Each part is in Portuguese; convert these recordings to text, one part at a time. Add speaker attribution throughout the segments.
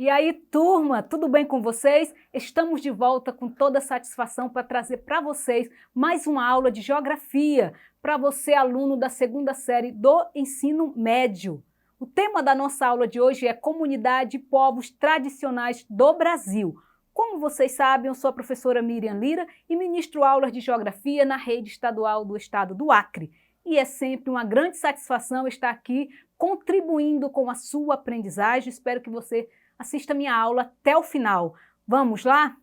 Speaker 1: E aí, turma, tudo bem com vocês? Estamos de volta com toda a satisfação para trazer para vocês mais uma aula de geografia para você, aluno da segunda série do ensino médio. O tema da nossa aula de hoje é Comunidade e Povos Tradicionais do Brasil. Como vocês sabem, eu sou a professora Miriam Lira e ministro aulas de geografia na rede estadual do estado do Acre. E é sempre uma grande satisfação estar aqui contribuindo com a sua aprendizagem. Espero que você assista a minha aula até o final. Vamos lá?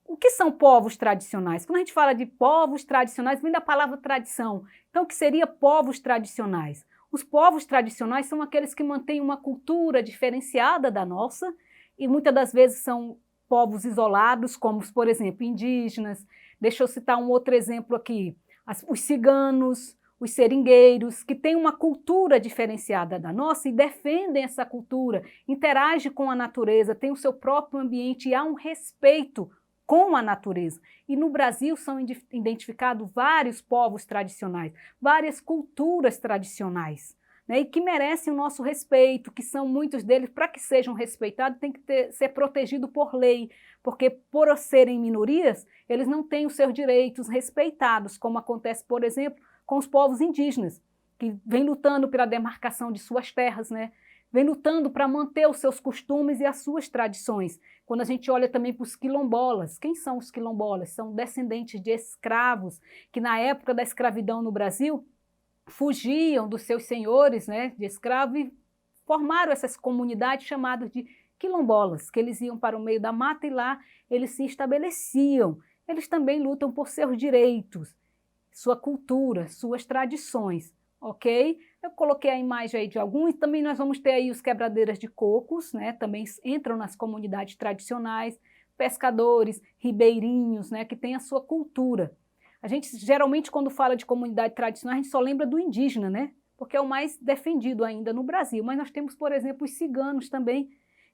Speaker 1: O que são povos tradicionais? Quando a gente fala de povos tradicionais, vem da palavra tradição. Então, o que seria povos tradicionais? Os povos tradicionais são aqueles que mantêm uma cultura diferenciada da nossa e muitas das vezes são povos isolados, como, por exemplo, indígenas. Deixa eu citar um outro exemplo aqui. Os ciganos, os seringueiros, que têm uma cultura diferenciada da nossa e defendem essa cultura, interagem com a natureza, têm o seu próprio ambiente e há um respeito com a natureza. E no Brasil são identificados vários povos tradicionais, várias culturas tradicionais, né, e que merecem o nosso respeito, que são muitos deles, para que sejam respeitados, tem que ser protegido por lei, porque por serem minorias, eles não têm os seus direitos respeitados, como acontece, por exemplo, com os povos indígenas, que vêm lutando pela demarcação de suas terras, né? Vêm lutando para manter os seus costumes e as suas tradições. Quando a gente olha também para os quilombolas, quem são os quilombolas? São descendentes de escravos que na época da escravidão no Brasil fugiam dos seus senhores, né, de escravo e formaram essas comunidades chamadas de quilombolas, que eles iam para o meio da mata e lá eles se estabeleciam. Eles também lutam por seus direitos, sua cultura, suas tradições, ok? Eu coloquei a imagem aí de alguns, também nós vamos ter aí os quebradeiras de cocos, né? Também entram nas comunidades tradicionais, pescadores, ribeirinhos, né? Que têm a sua cultura. A gente geralmente quando fala de comunidade tradicional, a gente só lembra do indígena, né? Porque é o mais defendido ainda no Brasil, mas nós temos, por exemplo, os ciganos também,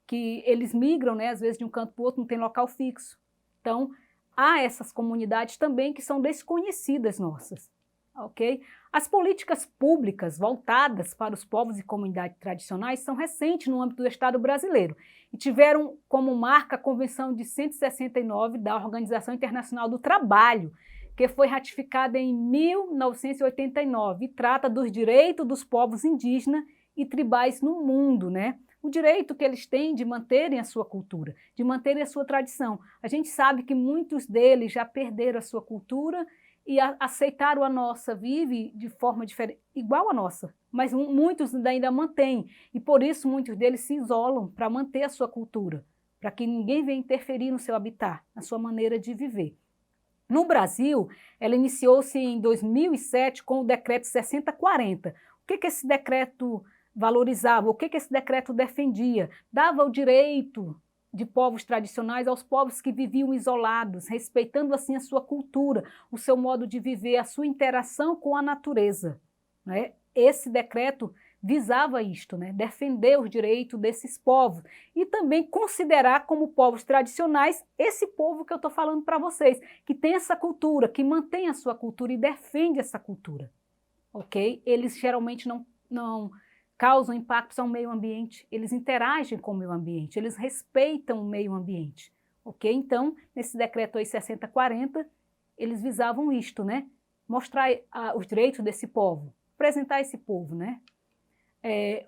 Speaker 1: que eles migram, né? Às vezes de um canto para o outro, não tem local fixo. Então, há essas comunidades também que são desconhecidas nossas, ok? As políticas públicas voltadas para os povos e comunidades tradicionais são recentes no âmbito do Estado brasileiro e tiveram como marca a Convenção de 169 da Organização Internacional do Trabalho, que foi ratificada em 1989 e trata dos direitos dos povos indígenas e tribais no mundo, né? O direito que eles têm de manterem a sua cultura, de manterem a sua tradição. A gente sabe que muitos deles já perderam a sua cultura e aceitaram a nossa, vive de forma diferente, igual a nossa, mas muitos ainda mantêm, e por isso muitos deles se isolam para manter a sua cultura, para que ninguém venha interferir no seu habitat, na sua maneira de viver. No Brasil, ela iniciou-se em 2007 com o decreto 6040. O que esse decreto valorizava? O que esse decreto defendia? Dava o direito de povos tradicionais aos povos que viviam isolados, respeitando assim a sua cultura, o seu modo de viver, a sua interação com a natureza, né? Esse decreto visava isto, né? Defender os direitos desses povos e também considerar como povos tradicionais esse povo que eu estou falando para vocês, que tem essa cultura, que mantém a sua cultura e defende essa cultura, ok? Eles geralmente não causam impactos ao meio ambiente, eles interagem com o meio ambiente, eles respeitam o meio ambiente, ok? Então, nesse decreto aí 6040, eles visavam isto, né? Mostrar os direitos desse povo, apresentar esse povo, né?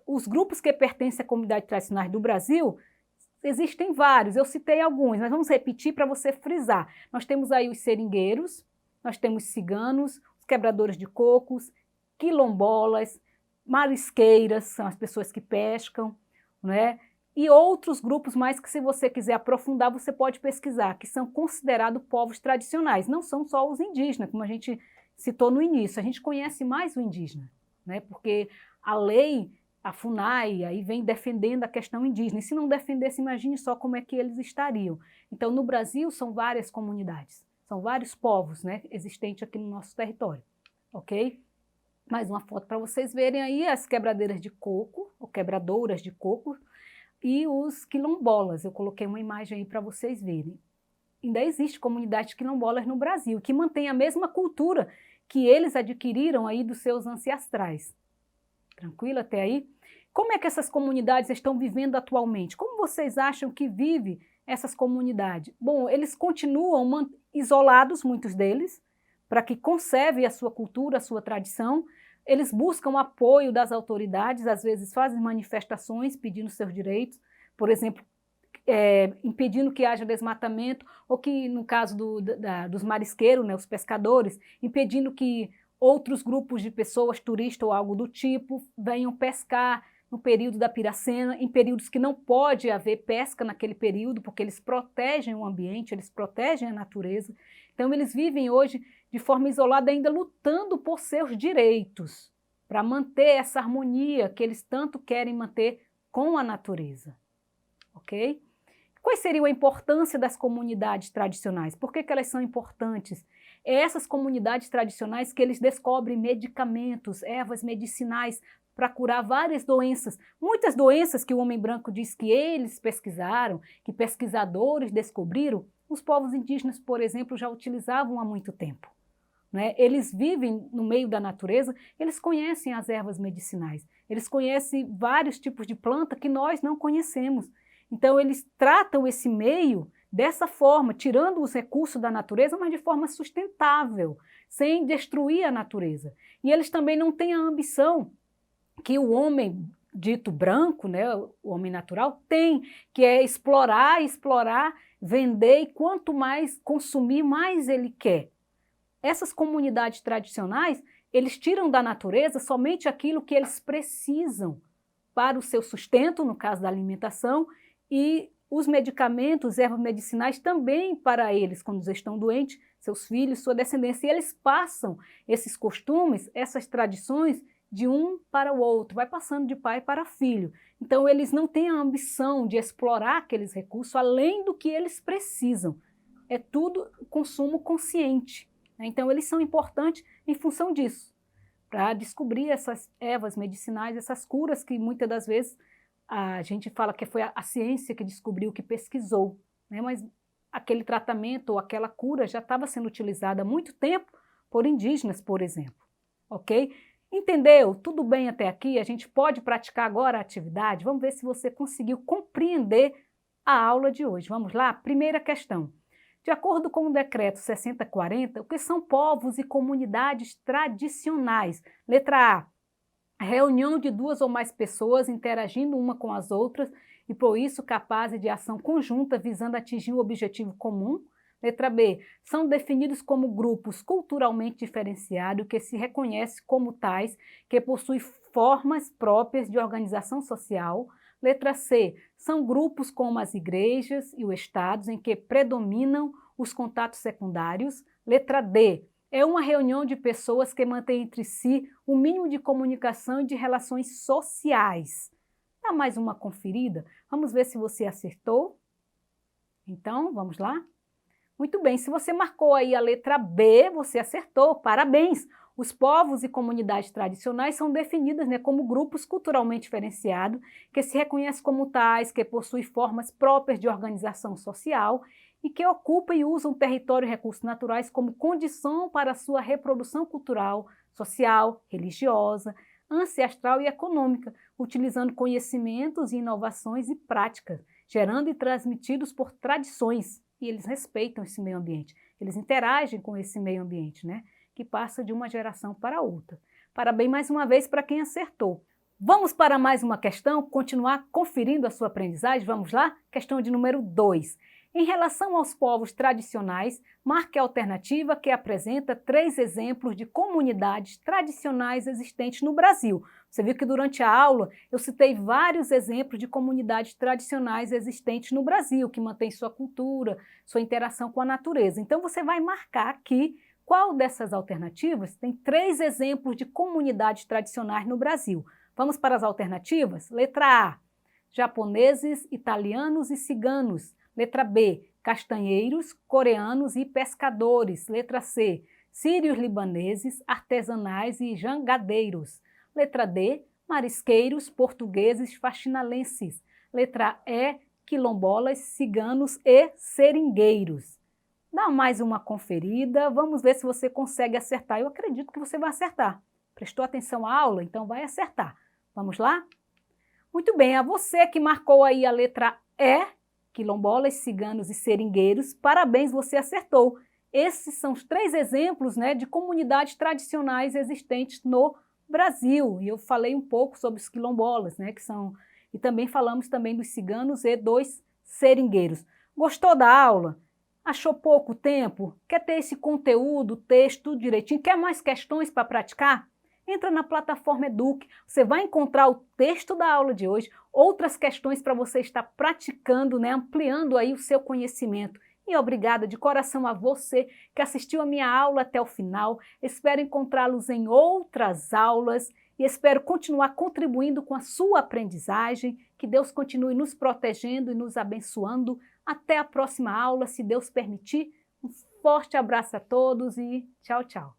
Speaker 1: Os grupos que pertencem à comunidade tradicional do Brasil, existem vários, eu citei alguns, mas vamos repetir para você frisar. Nós temos aí os seringueiros, nós temos ciganos, os quebradores de cocos, quilombolas, marisqueiras, são as pessoas que pescam, né? E outros grupos mais que, se você quiser aprofundar, você pode pesquisar, que são considerados povos tradicionais. Não são só os indígenas, como a gente citou no início, a gente conhece mais o indígena, né? Porque a lei, a FUNAI, aí vem defendendo a questão indígena. E se não defendesse, imagine só como é que eles estariam. Então, no Brasil, são várias comunidades, são vários povos, né, existentes aqui no nosso território, ok? Mais uma foto para vocês verem aí as quebradeiras de coco, ou quebradoras de coco, e os quilombolas. Eu coloquei uma imagem aí para vocês verem. Ainda existe comunidades quilombolas no Brasil, que mantêm a mesma cultura que eles adquiriram aí dos seus ancestrais. Tranquilo até aí? Como é que essas comunidades estão vivendo atualmente? Como vocês acham que vive essas comunidades? Bom, eles continuam isolados, muitos deles, para que conserve a sua cultura, a sua tradição. Eles buscam apoio das autoridades, às vezes fazem manifestações pedindo seus direitos, por exemplo, impedindo que haja desmatamento, ou que, no caso dos marisqueiros, né, os pescadores, impedindo que outros grupos de pessoas, turistas ou algo do tipo, venham pescar no período da piracema, em períodos que não pode haver pesca naquele período, porque eles protegem o ambiente, eles protegem a natureza. Então eles vivem hoje de forma isolada, ainda lutando por seus direitos, para manter essa harmonia que eles tanto querem manter com a natureza. Ok? Qual seria a importância das comunidades tradicionais? Por que elas são importantes? É essas comunidades tradicionais que eles descobrem medicamentos, ervas medicinais para curar várias doenças. Muitas doenças que o homem branco diz que eles pesquisaram, que pesquisadores descobriram, os povos indígenas, por exemplo, já utilizavam há muito tempo. Né? Eles vivem no meio da natureza, eles conhecem as ervas medicinais, eles conhecem vários tipos de planta que nós não conhecemos. Então eles tratam esse meio dessa forma, tirando os recursos da natureza, mas de forma sustentável, sem destruir a natureza. E eles também não têm a ambição que o homem dito branco, né, o homem natural, tem, que é explorar, vender, e quanto mais consumir, mais ele quer. Essas comunidades tradicionais, eles tiram da natureza somente aquilo que eles precisam para o seu sustento, no caso da alimentação, e os medicamentos, ervas medicinais também para eles, quando eles estão doentes, seus filhos, sua descendência. E eles passam esses costumes, essas tradições, de um para o outro, vai passando de pai para filho. Então eles não têm a ambição de explorar aqueles recursos além do que eles precisam. É tudo consumo consciente. Então eles são importantes em função disso, para descobrir essas ervas medicinais, essas curas que muitas das vezes a gente fala que foi a ciência que descobriu, que pesquisou, né? Mas aquele tratamento ou aquela cura já estava sendo utilizada há muito tempo por indígenas, por exemplo. Ok? Entendeu? Tudo bem até aqui? A gente pode praticar agora a atividade? Vamos ver se você conseguiu compreender a aula de hoje. Vamos lá? Primeira questão. De acordo com o decreto 6040, o que são povos e comunidades tradicionais? Letra A. Reunião de duas ou mais pessoas interagindo uma com as outras e, por isso, capazes de ação conjunta visando atingir um objetivo comum. Letra B. São definidos como grupos culturalmente diferenciados que se reconhecem como tais, que possuem formas próprias de organização social. Letra C. São grupos como as igrejas e os estados em que predominam os contatos secundários. Letra D. É uma reunião de pessoas que mantêm entre si o mínimo de comunicação e de relações sociais. Dá mais uma conferida? Vamos ver se você acertou? Então, vamos lá? Muito bem, se você marcou aí a letra B, você acertou, parabéns! Os povos e comunidades tradicionais são definidas, né, como grupos culturalmente diferenciados, que se reconhecem como tais, que possuem formas próprias de organização social e que ocupam e usam território e recursos naturais como condição para a sua reprodução cultural, social, religiosa, ancestral e econômica, utilizando conhecimentos e inovações e práticas, gerando e transmitidos por tradições. E eles respeitam esse meio ambiente, eles interagem com esse meio ambiente, né? Que passa de uma geração para outra. Parabéns mais uma vez para quem acertou. Vamos para mais uma questão, continuar conferindo a sua aprendizagem? Vamos lá? Questão de número 2. Em relação aos povos tradicionais, marque a alternativa que apresenta 3 exemplos de comunidades tradicionais existentes no Brasil. Você viu que durante a aula eu citei vários exemplos de comunidades tradicionais existentes no Brasil, que mantêm sua cultura, sua interação com a natureza. Então você vai marcar aqui qual dessas alternativas tem 3 exemplos de comunidades tradicionais no Brasil. Vamos para as alternativas? Letra A, japoneses, italianos e ciganos. Letra B, castanheiros, coreanos e pescadores. Letra C, sírios libaneses, artesanais e jangadeiros. Letra D, marisqueiros, portugueses, faxinalenses. Letra E, quilombolas, ciganos e seringueiros. Dá mais uma conferida, vamos ver se você consegue acertar. Eu acredito que você vai acertar. Prestou atenção à aula? Então vai acertar. Vamos lá? Muito bem, a você que marcou aí a letra E, quilombolas, ciganos e seringueiros, parabéns, você acertou. Esses são os 3 exemplos, né, de comunidades tradicionais existentes no Brasil. E eu falei um pouco sobre os quilombolas, né, que são, e também falamos também dos ciganos e dos seringueiros. Gostou da aula? Achou pouco tempo? Quer ter esse conteúdo, texto, tudo direitinho? Quer mais questões para praticar? Entra na plataforma Eduque, você vai encontrar o texto da aula de hoje, outras questões para você estar praticando, né, ampliando aí o seu conhecimento. E obrigada de coração a você que assistiu a minha aula até o final. Espero encontrá-los em outras aulas e espero continuar contribuindo com a sua aprendizagem. Que Deus continue nos protegendo e nos abençoando. Até a próxima aula, se Deus permitir. Um forte abraço a todos e tchau, tchau.